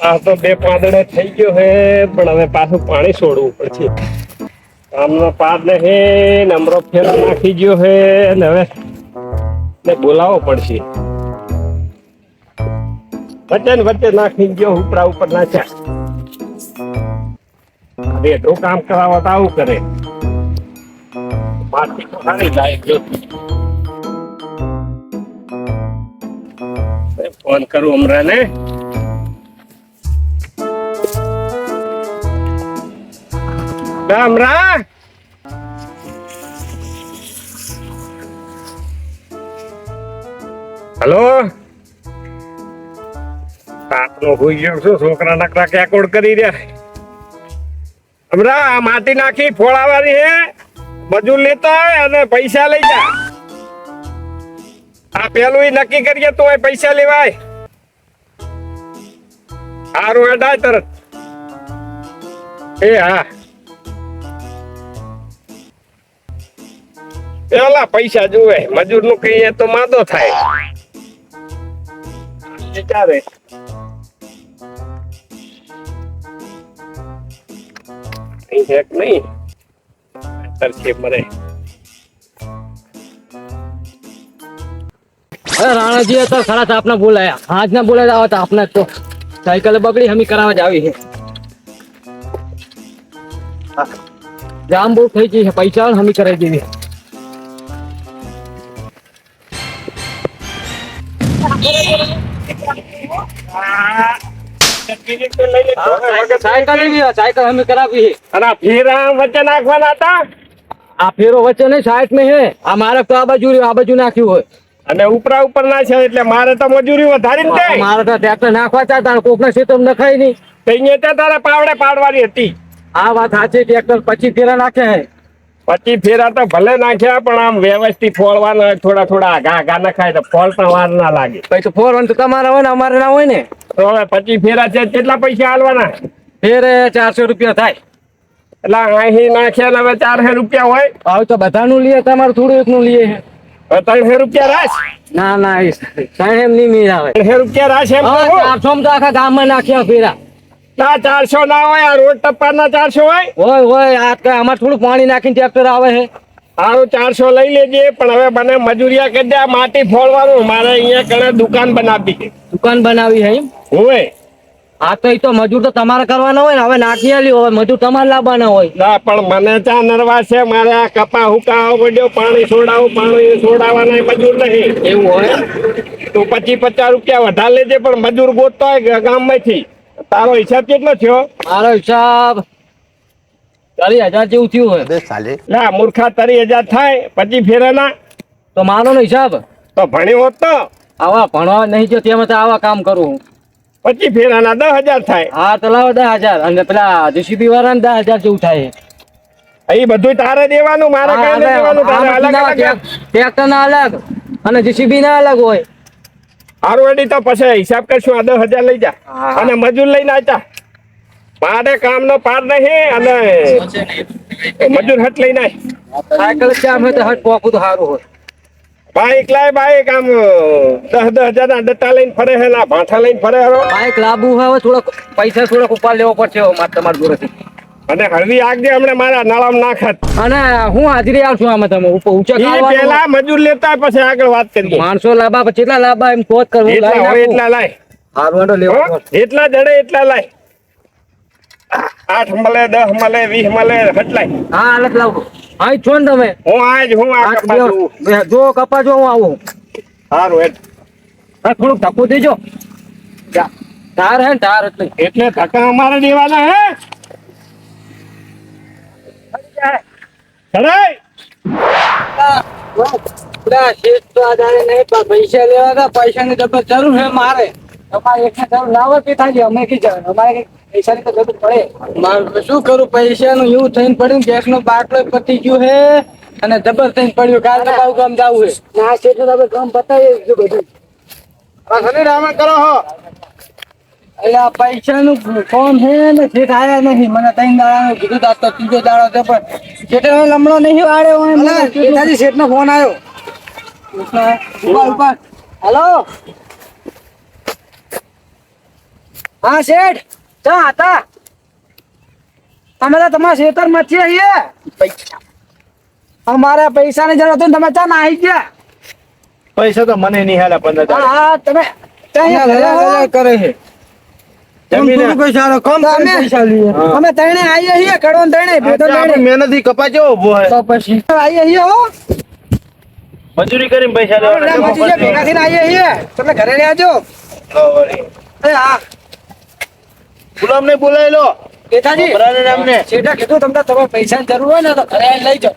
આ તો બે પાંદડે થઈ ગયો હે, પણ હવે પાછું પાણી છોડવું પડશે. આમનો પાદ હે ને અમરો ફેર નાખી ગયો હે ને હવે બોલાવવો પડશે. વચ્ચે ને વચ્ચે નાખી ગયો, ઉપરા ઉપર નાખ્યા. એટલું કામ કરાવો તો આવું કરે. માટી તો સારી જાય ગયો. ફોન કરું હમણાં ને. હમણાં હલો, કાકનો હોઈ ગયો છું. છોકરા નકરા કેકોડ કરી રહ્યા. હમણાં માટી નાખી ફોડાવાની હે, મજૂર લેતા હોય અને પૈસા લઈ જા. આ પેલું નક્કી કરીએ તો પૈસા લેવાય. સારું હેડાય તરત. એ હા, પેલા પૈસા જોવે, મજૂર નું કહીએ તો માદો થાય. વિચારે નહીં મરે. राणा जी तो खरा था अपना बोलाया, आज ना बोला जावा था अपना तो साइकिल बगड़ी हमी करावा जावी है. जाम बहुत થઈ ગઈ છે, પૈસા હમી કરાવી દેવી. સાયકલ લેવી, સાયકલ હમી કરાવી છે. અને ફેરા વચ્ચે નાખવાના હતા. આ ફેરો વચ્ચે નહીં, સાઈડ में है. આ મારે તો આ બાજુ નાખ્યું હોય અને ઉપરા ઉપર ના છે, એટલે મારે તો મજૂરી વધારી ને. મારે તો ટ્રેક્ટર નાખવા ચાહતા, કોકના ખેતર નખાય નહીં. અહીંયા તારે પાવડે પાડવાની હતી. આ વાત સાચી, ટ્રેક્ટર 25 ફેરા નાખ્યા હે. 25 ફેરા તો ભલે નાખ્યા, પણ આમ વ્યવસ્થિત ફોડવાના. થોડા થોડા આગા નખાય તો ફોડતા વાર ના લાગે. પછી તો ફોરવાનું તો તમારે હોય ને, અમારે ના હોય ને. તો હવે 25 ફેરા છે, કેટલા પૈસા આલવાના? ફેરે 400 રૂપિયા થાય. એટલે અહીં નાખ્યા ને હવે 400 રૂપિયા હોય. હવે તો બધાનું લઈએ, તમારે થોડું એકનું લઈએ. 300 રૂપિયા રાશ. ના ના, સાહેબ નહીં મીર આવે. 300 રૂપિયા રાશ એમ. 400 તો આખા ગામમાં નાખ્યા ફેરા. ના 400 ના હોય, આ રોડ ટપ્પાના 400 હોય. હોય આ અમારે થોડું પાણી નાખીને ટ્રેક્ટર આવે છે. સારું 400 લઈ લેજે, પણ હવે મને મજૂરિયા કરી દે. માટી ફોડવાનું મારે અહીંયા કણે દુકાન બનાવી છે. દુકાન બનાવી છે એમ? હોય. આ તો મજૂર તો તમારે કરવાના હોય ને. હવે નાખી આલ્યું, હવે મજૂર તમારે લાવવાના હોય. ના પણ મને ચા નરવા છે. મારે આ કપા હુકાવો પડ્યો, પાણી છોડાવું, પાણી છોડાવવાના મજૂર નહીં. એવું હોય તો 25-50 રૂપિયા વધારે લેજે, પણ મજૂર ગોતતો હોય ગામમાંથી. તારો હિસાબ કેટલો થયો? મારો હિસાબ 30,000 જેવું થયું હોય. ના મૂર્ખા 30,000 થાય 25 ફેરાના. તો મારો નો હિસાબ તો ભણ્યો હોત તો. આવા ભણવા નહીં જો તેમાં તો આવા કામ કરું. 25 ફેરાના 10,000 થાય. હા તો લાવો 10,000. અને પેલા જીસીબી વાળા 10,000 જેવું થાય. એ બધું તારે દેવાનું, મારે કઈ નથી દેવાનું. તારે અલગ અલગ ટ્રેક્ટર ના અલગ અને જીસીબી ના અલગ હોય. હારું તો પછી હિસાબ કરશું. આ 10,000 લઈ જા અને મજૂર લઈને આચા. મારે કામ નો પાર નહીં અને મજૂર હટ લઈને આય. સાયકલ ચામ હોય તો હટ પોકું તો સારું હોય. બાઈક લાય, બાઈક આમ 10,000 ના ડટ્ટા લઈને ફરે છે, ના ભાઠા લઈને ફરે. બાઈક લાવવું હવે થોડોક પૈસા થોડોક ઉપાડ લેવો પડશે તમારા જોડેથી. અને હળવી આગજે, હમણાં મારા નાળામાં નાખત. અને હું હાજરી આવશું આમાં. તમે ઊંચા પેલા મજૂર લેતા પછી આગળ વાત કરીએ. 500 લાવવા પછી કેટલા લાવવા એમ તો જ કરવું. એટલા લાય. હારું લેવો એટલા જડે એટલા લાય. 8 મળે, 10 મળે, 20 મળે, હટલાય. હા હાલત લાવો. અહીં છો ને તમે? હું આજ હું આ જો કપા જો હું આવું. સારું હેડ. થોડુંક ધક્કો દેજો. તાર હે તાર એટલે ધક્કા અમારે દેવાના હે. પૈસા લેવા પૈસા ની જરૂર છે મારે. તમારે એક જરૂર ના હોય પિતાજી, અમે કી જાય અમારે પૈસા ની તો જરૂર પડે. મારે શું કરું, પૈસા નું એવું થઈને પડ્યું. ગેસ નો બાટલો પતી ગયું છે અને જબર થઈને પડ્યું. કાલે બાબુ ગામ જવું છે. ના છે તો તમે કામ બતાવી બધું. રામણ કરો હો. એટલે પૈસા નું ફોન છે ને, શેઠ આયા નહીં. મને 3 દાડા કીધું તો ત્રીજો દાડો છે, પણ શેઠે લમણો નહીં વાળ્યો. શેઠ નો ફોન આવ્યો. હેલો હા શેઠ ચા હતા અમે તો તમારા ખેતર માં છીએ અમારા પૈસા ની જરૂર હતી ને તમે ચા ના આવી ગયા પૈસા તો મને નહીં હાલે 15,000 હા તમે કરે છે અમે ત્રણે આવીએ છીએ કડવા ત્રણે મહેનત થી કપા જેવો ઉભો હે તો પછી આવીએ છીએ હો મજૂરી કરીને પૈસા લેવાના મજૂરી ભેગા થઈને આવીએ છીએ તમે ઘરે રહેજો હા ગુલામ ને બોલાવી લો કેતાજી બરાબર નામને શેઠા કીધું તમને તમારે પૈસાની જરૂર હોય ને તો ઘરે આવીને લઈ જાઓ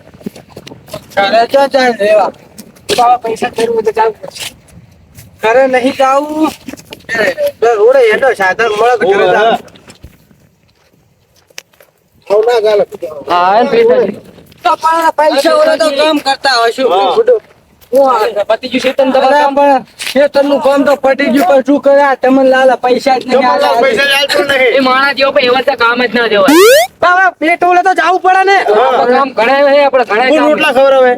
ઘરે જો ચાલ લેવા બાબા પૈસા જરૂર હોય તો ચાલુ કરશે ઘરે નહીં જાવું રોડે હેડો સાધન મળે તો ઘરે જાવ. હા એમ પેટાજી તો પણ પૈસા ઓલે તો કામ કરતા હશું પતિ ગયું શેતન તમારે પણ શેતનનું કામ તો પતી ગયું પણ શું કર્યા તમને લાલા પૈસા જ નહીં તમારા પૈસા ચાલતું નહીં. એ માણસ જેવો પણ એવા તો કામ જ ના દેવાય બાબા પેટ ઓલે તો જાવું પડે ને કામ ઘણા હે આપણે ઘણા કોણ કામ રોટલા ખવડાવે?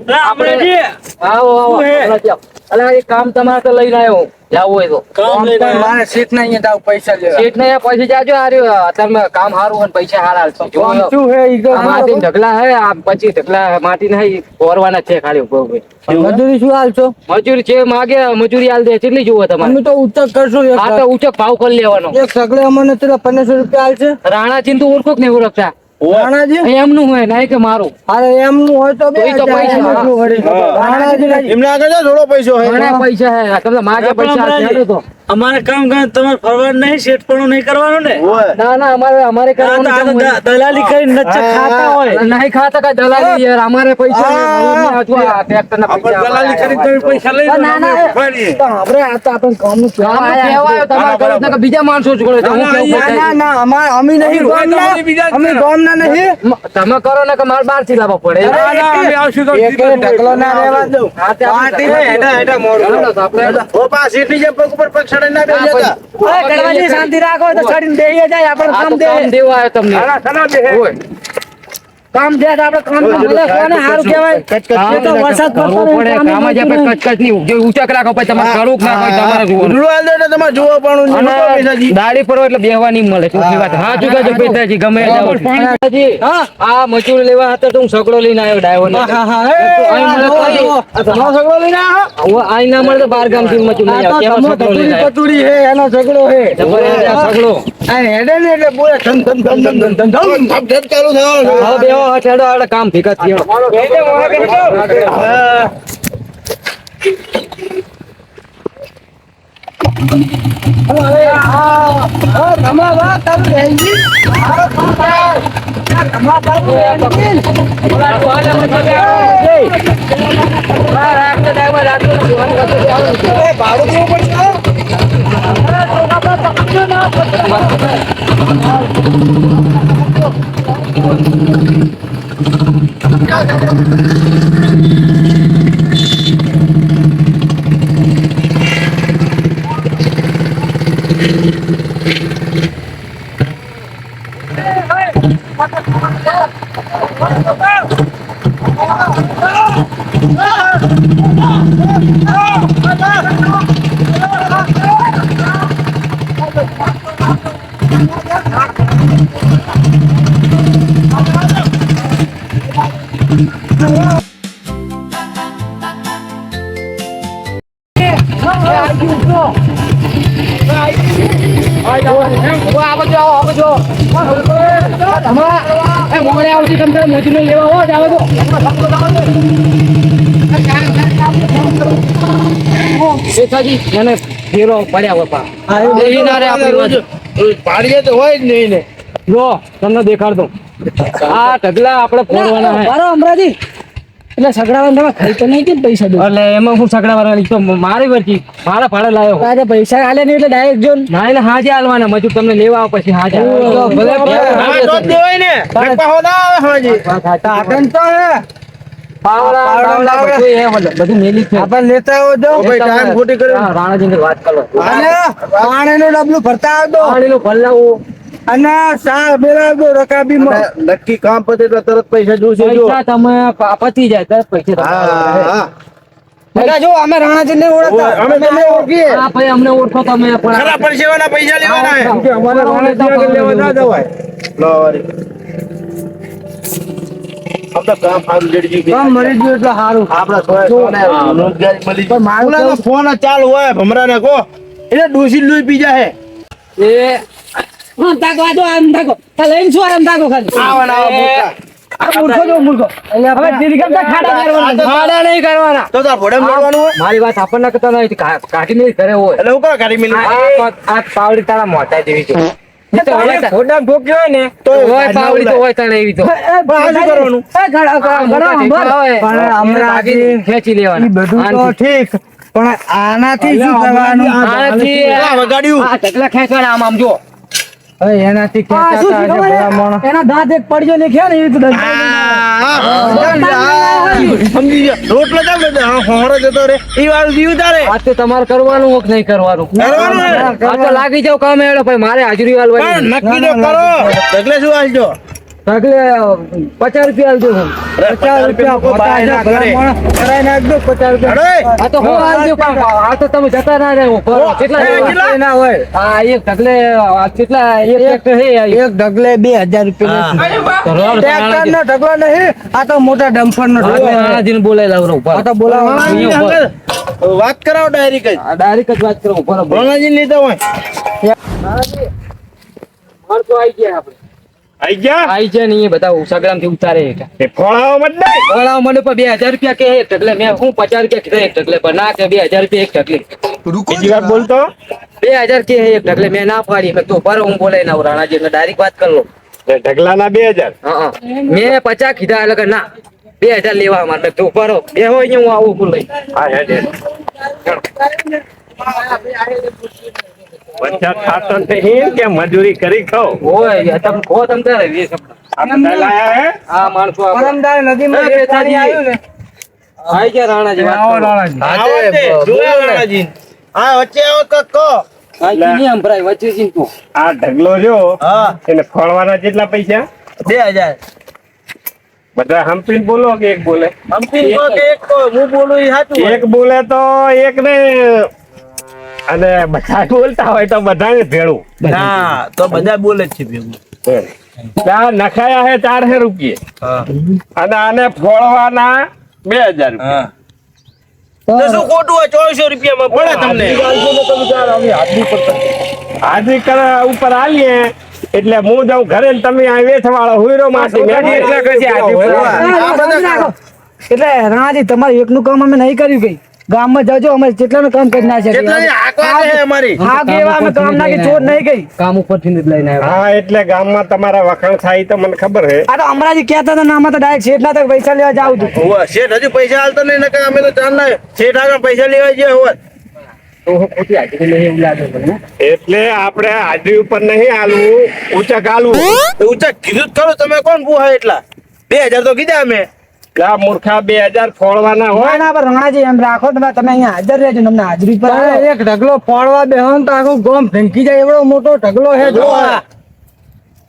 આવો અલા એ કામ તમારે તો લઈને આવ્યો જાવું હોય તો કામ પણ મારે શેઠ ના અહીંયા જાવ પૈસા લેવા શેઠ ને પૈસા જાજો આર્યો તમે કામ સારું હોય ને પૈસા હારા હાલશો જો કામ શું હે ઈ તો આ માટી ઢગલા હે આ પછી ઢગલા માટી નહીં ઓરવાના છે ખાલી ઉપર ઉપર. મજૂરી શું હાલશો મજૂરી છે માગે મજૂરી હાલ દે કેટલી જોવો અમે તમારે તો ઉચ્ચક કરશું આ તો ઊંચો ભાવ કરી લેવાનો એક સગડે અમને તો 1500 રૂપિયા હાલશે રાણા ચિંતુ ઓળખો કે નહીં ઓળખતા રાણાજી એમનું હોય નહીં કે મારું અરે એમનું હોય તો બે તો ઈ તો પૈસા, હા. રાણાજી એમને આગળ જા, થોડો પૈસો હે. ઘણા પૈસા હે તમને માગે પૈસા હાલશે તો અમારે કામ તમારે ફરવાનું નહીં શેઠપણું નહીં કરવાનું ને ના ના અમારે કરવાનું આ કામ તો હોય. દલાલી કરીને નચ્ચે ખાતા હોય નહીં ખાતા કઈ દલાલી યાર અમારે પૈસા નહીં. હજુ આ ટ્રેક્ટરના આપણે પૈસા દલાલી કરીને તમે પૈસા લઈ લો ના, ના, અમે ઉપાડીએ. તો આપણે આ તો આપણને કામનું આમ કહેવાય તમારે કરો તો કે બીજા માણસો જ કરે છે. હું કેવું ના પૈસા ના અમારે અમે નહીં ગામના અમે ગામના નહીં તમે કરો ને કે મારે બહાર થી લાવવા પડે એક ઢગલો ના રહેવા દઉં હા, તે આપણે પાર્ટી હે, હેડા, હેડા, મોડું. ચાલો તો આપણે ઓ પા, સીટની જેમ પગ ઉપર પગ ચડાઈને ના બેસી જતા. ઓય, ગણવાજી શાંતિ રાખો તો ચડીને બેહી જાય આપણે આ કામ તો દે કામ દેવા આવ્યો તમને ઓય. કામ દે તો આપણે કામ ભલે કોને સારું કહેવાય એ તો વરસાદ પડતો કરવું નહીં, પડે કામ કામ જ આપણે નહીં. કચકચ નહીં જે ઊંચક રાખો પછી તમારે કરવું કે ના હોય તમારે જોવાનું. ઉડળું હાલ દે એટલે તમારે જોવા પડવાનું છે. અને મોટો પૈસાજી. દાઢી પર હોય એટલે બેહવા નહીં મળે ચોખ્ખી વાત. હા ચૂકાજો પિતાજી ગમે તે જાઓ. પિતાજી, આ મજૂર લેવા હતા તો હું સગડો લઈને આવ્યો ડાયવર હા, હા, હા. એ, અહીં મને આ તો તમારો સગડો લઈને આવ્યો? હવે આઈ ના મળે તો બાર ગામ થી મજૂર નહીં આ આવે તો કેવો તમો સગડો લઈને આવ્યો. પતુડી હે એનો ઝઘડો હે જબર હે આ સગડો. આ હેડે ને એટલે બોલે ધન ધન ધન ધન ધન ધન ધન. ધબ ધબ ચાલુ થવાનું છે. હવે બેહો હઠેડો આપણે કામ ભેગા થયો. હેડે વાગે તો. હા. અરે, આ તમારા વાત તારું રહેજી. તમારા તારું રહેજી. એ ભાડું કેવું પડશે? મને ફેરો પડ્યા બાપા એ ના રે આપણી બાજુ. પાડીએ તો હોય જ નહીં ને. જો તમને દેખાડતો આ ઢગલા આપણે ફોડવાના હે. બરો અમરાજી એટલે સગડાવાને તમે ખાઈ તો નહીં કે પૈસા દો એટલે એમાં હું સગડા વાળા તો મારી વર્તી મારા ભાડે લાયો આજે પૈસા આલે નહીં એટલે ડાયરેક્ટ જો ના એટલે હાજે હાલવાના મજૂર તમને લેવા આવે પછી હાજે તો ભલે હા, તો જ દેવાય ને. નફા હો ના આવે હાજી. આગળ તો હે પાવડા પાવડા પાવડા બધું એ બધું બધું મેલી છે. આપણે લેતા આવો જો ઓ ભાઈ, ટાઈમ ખોટી કરી. હા, રાણાજીની વાત કરો અને પાણીનું ડબલું ભરતા આવજો પાણીનું ભરલાવું અને સા બેરાવજો રકાબીમાં નક્કી કામ પતે એટલે તરત પૈસા જોશે જો. પૈસા તમે પતી જાય તો પૈસા હા, તમારા હા. કાકા જો અમે રાણાજી ને ઓળખતા અમે તમને ઓળખીએ હા ભાઈ અમને ઓળખો તમે પણ ખરા પરસેવાના પૈસા લેવાના હે કે અમારે રાણાજી આગળ લેવા ના જવાય. લો વળી. આપણે કામ સારું જડજી ગયું. કામ મરી ગયું એટલે સારું આપણા સોને રોજગારી મળી પણ મારું ઓલાનો ફોન ચાલુ હોય ભમરાને કહો એટલે ડોસી લોહી પી જાય એ તાકો દો આમ તાકો લઈને શું આમ તાકો ખાલી આવા મોટા આ મૂર્ખો જો મૂર્ખો હવે દીદી કરતા ખાડા કરવાના ખાડા નહીં કરવાના તો તાર ભોડે મળવાનું હોય મારી વાત આપણને કહેતા નહીં કાઢીને ઘરે હોય એટલે હું કહો ગાડી મિલી આ પાવડી તારા મોટા જેવી છે એ તો હવે ખોટા ભોગ્યો હોય ને તો હોય પાવડી તો હોય તારે એવી તો પણ આ શું કરવાનું પણ હમણાં ખેંચી લેવાના બધું તો ઠીક પણ આનાથી શું કરવાનું આનાથી આ વગાડ્યું આ ઢગલા ખેંચવાના આમ જો હવે એનાથી એના દાંત એક પડજો ને ખ્યા ને એ તો સમજી ગયા રોટલો જાવ ને હોરો જતો રે ઈ વાળું જીવ તારે આ તો તમારે કરવાનું હોક નહીં કરવાનું કરવાનું હે. આ તો લાગી જાવ કામ એડો ભાઈ મારે હાજરી વાળવાની પણ નક્કી તો કરો ઢગલે શું આલજો ઢગલે 50 રૂપિયા આલજો હું 50 રૂપિયા બાય ના કરે કરાઈ નાખજો 50 રૂપિયા અરે આ તો હું આલજો કામ આ તો તમે જતા ના રહે કેટલા કેટલા? ના હોય આ એક ઢગલે આ કેટલા એક હે એક ઢગલે 2000 રૂપિયા ટ્રેક્ટર નો ઢગલો નહીં આ તો મોટા ડમ્ફર નો ઢગલો આજીને બોલાઈ લાવરો ઉપર આ તો બોલાવવાનો વાત કરાવો ડાયરી કઈ આ ડાયરેક્ટ જ વાત કરો ઉપર ભણાજી લીધા હોય મારતો આવી ગયા આપણે આઈ ગયા આઈ છે ને એ બધા ઉસાગ્રામ થી ઉતારે એ ફોળાવો મત નહીં. ઓલા મને પણ 2000 રૂપિયા કે એક ઢગલે મેં હું 50 રૂપિયા કીધા એક ઢગલે પણ ના કે 2000 રૂપિયા એક ઢગલે બીજી વાર બોલતો 2000 કે એક ઢગલે મેં ના પાડી મેં તો પર હું બોલાઈ ના રાણાજી ને ડાયરેક્ટ વાત કર લો ઢગલાના 2000 હા મેં 50 કીધા એટલે કે ના 2000 લેવા અમારે મેં તો પર બે હોય ને હું આવું બોલાઈ હા હેડ હેડ. પચાસ ખાતો નહીં કે મજૂરી કરી ખાઓ. ઓય તમે કહો તમ તારે વીસ આ બધા લાયા હે આ માણસો આપણે પરમદાર નદીમાં એ એક પાણી આવ્યું ને આઈ ગયા રાણાજી વાત કરો આવો તે જોયા ભણાજી હા વચ્ચે આવો તો કહો આઈ નહીં સંભળાય વચ્ચે ચીંતું આ ઢગલો જો હા એને ફોડવાના કેટલા પૈસા 2000 બધા હંપીને બોલો કે એક બોલે હમ્પી કહો કે એક કહો હું બોલું ઈ સાચું હોય. એક બોલે તો એક ને અને બધા બોલતા હોય તો બધાને ભેળું ના તો બધા બોલે જ છે ભેગું ત્યાં નખાયા હે 400 રૂપિયા હા અને આને ફોડવાના 2000 રૂપિયા હા તો શું ખોટું હોય 2400 રૂપિયામાં પડે તમને હાજરી ઉપર આલીએ એટલે હું જાઉં ઘરે ને તમે આ વેચવાળો હુઈરો માસી મેં એટલા કરશે એટલે રાણાજી તમારું એકનું કામ અમે નહીં કર્યું કઈ ગામમાં જજો અમે જેટલાનું કામ કરી કેટલાની હાકવા છે અમારી હા કેવા અમે કામ ના કે ચોર નહીં ગઈ કામ ઉપરથી જ લઈને આવ્યા હા એટલે ગામમાં તમારા વખાણ થાય તો મને ખબર હે આ તો અમરાજી કહેતા હતા ને આમાં તો ડાયરેક્ટ શેઠના તક પૈસા લેવા જાવ છું હોવે, શેઠ હજુ પૈસા હાલતો નહીં નકર અમે તો ચાંદના શેઠ આગળ પૈસા લેવા જઈએ હોવે. તો હું ખોટી હાજરી નહીં એવું લાગે મને એટલે આપણે હાજરી ઉપર નહીં આલવું ઊંચા આલવું તો ઊંચા કીધું જ ખરું તમે કોણ પૂછાય એટલા 2000 તો કીધા અમે આ મૂર્ખા 2000 ફોડવાના હોય ના પર રાણાજી એમ રાખો તમે અહીંયા હાજર રહેજો તમને હાજરી પર એક ઢગલો ફોડવા બેહો તો આખું ગોમ ફેંકી જાય એવડો મોટો ઢગલો હે જો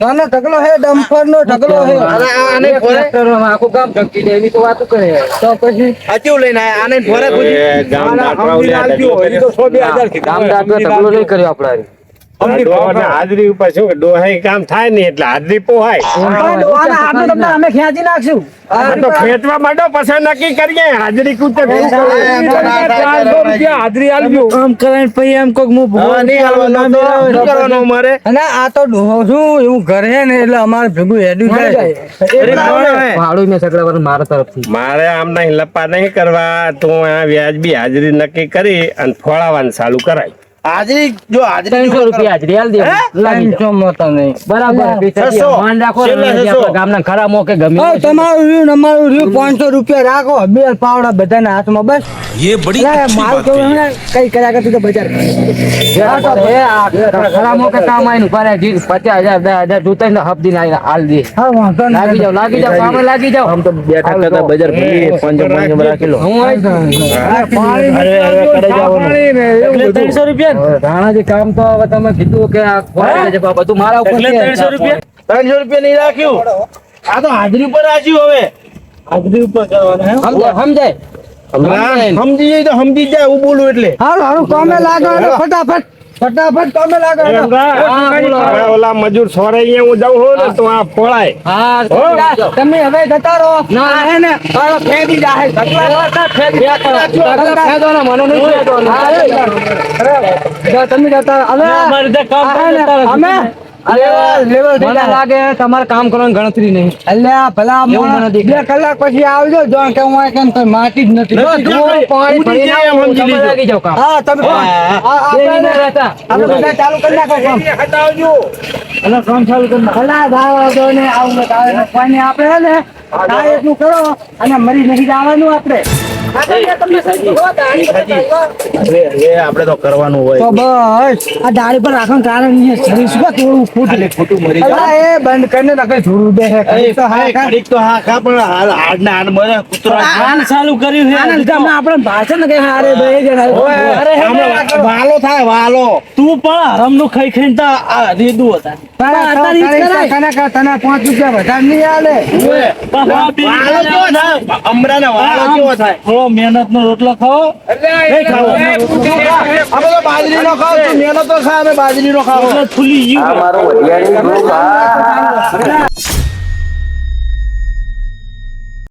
નાનો ઢગલો હે ડમ્ફર નો ઢગલો હે આને એક ફોરે ટ્રેક્ટરમાં આખું ગામ ઢંકી દે એવી તો વાતો કરે તો પછી હાચું લઈને આયા આને ફોરે એ ગામ દાખલાવલ્યા ઢગલો કર્યો. ગામ ડાકલો ઢગલો નહીં કર્યો આપણે ડોહાને હાજરી ઉપર શું કે ડોહાઈ કામ થાય ને એટલે હાજરી પોહાય ડોહાના હાથમાં તમને અમે ખેંચી નાખશું આ તો ખેંચવા માંડો પછી નક્કી કરીએ હાજરી કૂતે હાજરી આલજો આમ કરીને પછી એમ કોક હું હા, નહીં હાલવાનું તો શું કરવાનું અમારે અને આ તો ડોહો શું એવું ઘરે ને એટલે અમારે ભેગું હેડ્યું જાય ભાડું મેં સગડા મારા તરફથી મારે આમ નહીં લપ્પા નહીં કરવા તું આ વ્યાજબી હાજરી નક્કી કરી અને ફોડાવાનું ચાલુ કરાય હાજરી જો હાજરી 300 રૂપિયા હાજરી આલ દે લાગી જાઓ. બરાબર પૈસા છસો. માન રાખો ને છેલ્લે છસો. આપણા ગામના ખરા મોકે ગમે તમારું રહ્યું ને અમારું રહ્યું 500 રૂપિયા રાખો બે પાવડા બધાના હાથમાં બસ ये बड़ी એટલે अच्छी માલ बात કેવું है। હે ને, કઈ કર્યા કરતું તો બજાર ખરા મોકે કામ આવીને ઉભા રહ્યા 50,000 10,000 જોતા ને હબદી ને હાલ દે હા વાંધો નહીં. લાગી જાવ કામે લાગી જાવ આમ તો બેઠા કરતા બજાર ભરી 500 રાખી લો હું એટલે 300 રૂપિયા રાણાજી કામ તો હવે તમે કીધું કે આ ખોવાઈ જશે બધું મારા ઉપર છે. 300 રૂપિયા નહીં રાખ્યું આ તો હાજરી ઉપર રાખ્યું હવે હાજરી ઉપર કરવાના સમજાય સમજાય હમણાં સમજી જાય તો સમજી જાય હું બોલું એટલે હારું હારું કામે લાગો એટલે ફટાફટ કામે લાગો એટલે. હવે ઓલા મજૂર સોરે અહીંયા હું જાઉં હોઉં ને તો આ પળાય હા તમે હવે જતા રહો ના. હે ને તારો ફેદી જાહે મને નહીં જો તમે જતા હવે અમારે ત્યાં કામ આ હે ને, કરતા નથી. અમે લેવલ થઈ મને જાય. લાગે તમારે કામ કરવાની ગણતરી નહીં. અલ્યા ભલા એવું મને માણસ, દેખાય. 2 કલાક પછી આવજો જો કે હું આ કેમ કઈ માટી જ નથી નથી. જો પાણી ઉડી ભરીને જાય એમ આવું. સમજી તમે લીધું. લાગી જાઓ કામ. હા તમે બેહીને રહેતા. આપણે બધા ચાલુ કરી નાખો કામ. અને કામ ચાલુ કરી નાખ. ભલા દાવા દો ને આવું ને તારે ને પાણી આપણે હે ને થાય એટલું કરો અને મરી નહીં જવાનું આપણે આપણે તો કરવાનું હોય તો બસ આ દાડી પર રાખવાનું કારણ એ શરીર શું કાં થોડું ફૂટ ખોટું મરી જાય અલા, એ બંધ કરીને નકર ધૂળ બે હે એ તો હા કા ઘડીક તો હા ખા પણ હાડ ના હાડ મરે કૂતરો કામ ચાલુ કર્યું આના છે લીધે હમણાં આપણે ભાષણ કે હારે ભાઈ જણા અરે હમણાં વાલો થાય વાલો તું પણ હરામનું ખાઈ ખાઈને તો આ રેદું હતા. તને 5 રૂપિયા વધારે નહીં આલે વાલો કેવો થાય હમણાં વાલો કેવો થાય થોડો મહેનત નો રોટલો ખાઓ. નહીં ખાવો અમે તો બાજરી નો ખાવ તું મહેનત તો ખા અમે બાજરી નો ખાવ એટલે ફૂલી ગયું. આ મારું વઢિયારી ગ્રુપ આ